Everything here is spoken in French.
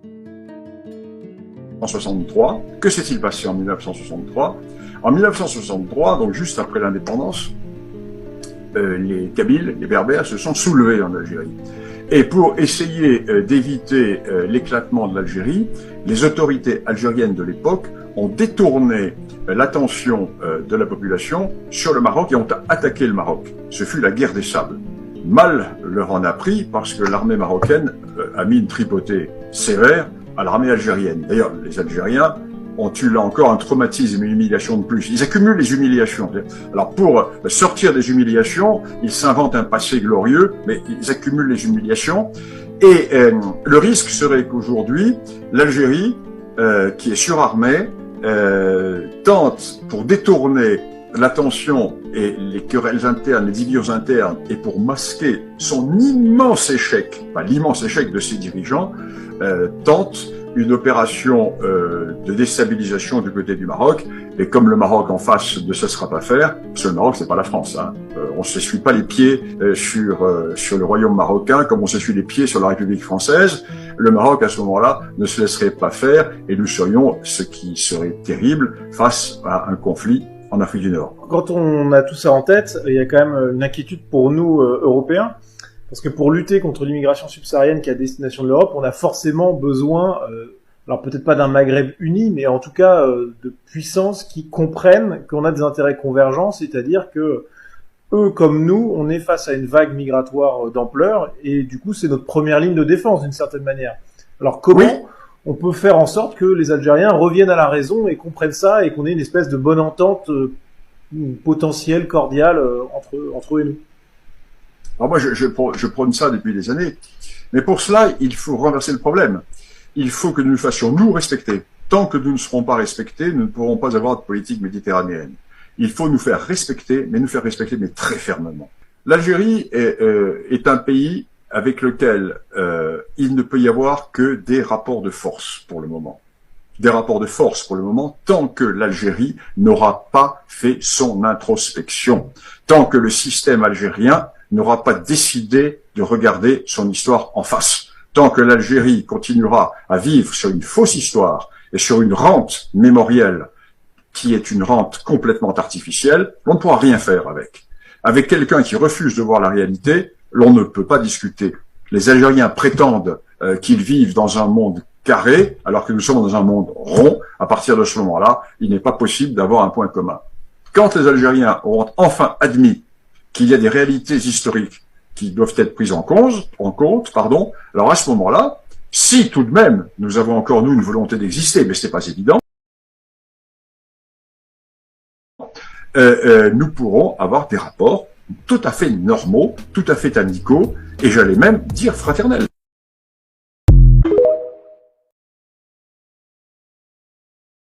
1963. Que s'est-il passé en 1963? En 1963, donc juste après l'indépendance, les Kabyles, les Berbères, se sont soulevés en Algérie. Et pour essayer d'éviter l'éclatement de l'Algérie, les autorités algériennes de l'époque ont détourné l'attention de la population sur le Maroc et ont attaqué le Maroc. Ce fut la guerre des sables. Mal leur en a pris parce que l'armée marocaine a mis une tripotée sévère à l'armée algérienne. D'ailleurs, les Algériens ont eu là encore un traumatisme, une humiliation de plus. Ils accumulent les humiliations. Alors pour sortir des humiliations, ils s'inventent un passé glorieux, mais ils accumulent les humiliations. Et le risque serait qu'aujourd'hui, l'Algérie, qui est surarmée, tente, pour détourner l'attention et les querelles internes, les divisions internes, et pour masquer son immense échec, enfin, l'immense échec de ses dirigeants, tente une opération de déstabilisation du côté du Maroc. Et comme le Maroc en face ne cessera pas faire, parce que le Maroc c'est pas la France, hein. On s'essuie pas les pieds sur le royaume marocain comme on s'essuie les pieds sur la République française. Le Maroc à ce moment-là ne se laisserait pas faire et nous serions, ce qui serait terrible, face à un conflit en Afrique du Nord. Quand on a tout ça en tête, il y a quand même une inquiétude pour nous Européens. Parce que pour lutter contre l'immigration subsaharienne qui est à destination de l'Europe, on a forcément besoin, alors peut-être pas d'un Maghreb uni, mais en tout cas de puissances qui comprennent qu'on a des intérêts convergents, c'est-à-dire que eux comme nous, on est face à une vague migratoire d'ampleur, et du coup c'est notre première ligne de défense d'une certaine manière. Alors comment on peut faire en sorte que les Algériens reviennent à la raison et comprennent ça, et qu'on ait une espèce de bonne entente potentielle, cordiale entre eux et nous? Alors moi, je prône ça depuis des années. Mais pour cela, il faut renverser le problème. Il faut que nous nous fassions, nous, respecter. Tant que nous ne serons pas respectés, nous ne pourrons pas avoir de politique méditerranéenne. Il faut nous faire respecter, mais très fermement. L'Algérie est un pays avec lequel il ne peut y avoir que des rapports de force pour le moment. Des rapports de force pour le moment, tant que l'Algérie n'aura pas fait son introspection. Tant que le système algérien n'aura pas décidé de regarder son histoire en face. Tant que l'Algérie continuera à vivre sur une fausse histoire et sur une rente mémorielle qui est une rente complètement artificielle, on ne pourra rien faire avec. Avec quelqu'un qui refuse de voir la réalité, l'on ne peut pas discuter. Les Algériens prétendent qu'ils vivent dans un monde carré, alors que nous sommes dans un monde rond. À partir de ce moment-là, il n'est pas possible d'avoir un point commun. Quand les Algériens auront enfin admis qu'il y a des réalités historiques qui doivent être prises en compte, alors à ce moment-là, si tout de même nous avons encore nous une volonté d'exister, mais ce n'est pas évident, nous pourrons avoir des rapports tout à fait normaux, tout à fait amicaux, et j'allais même dire fraternels.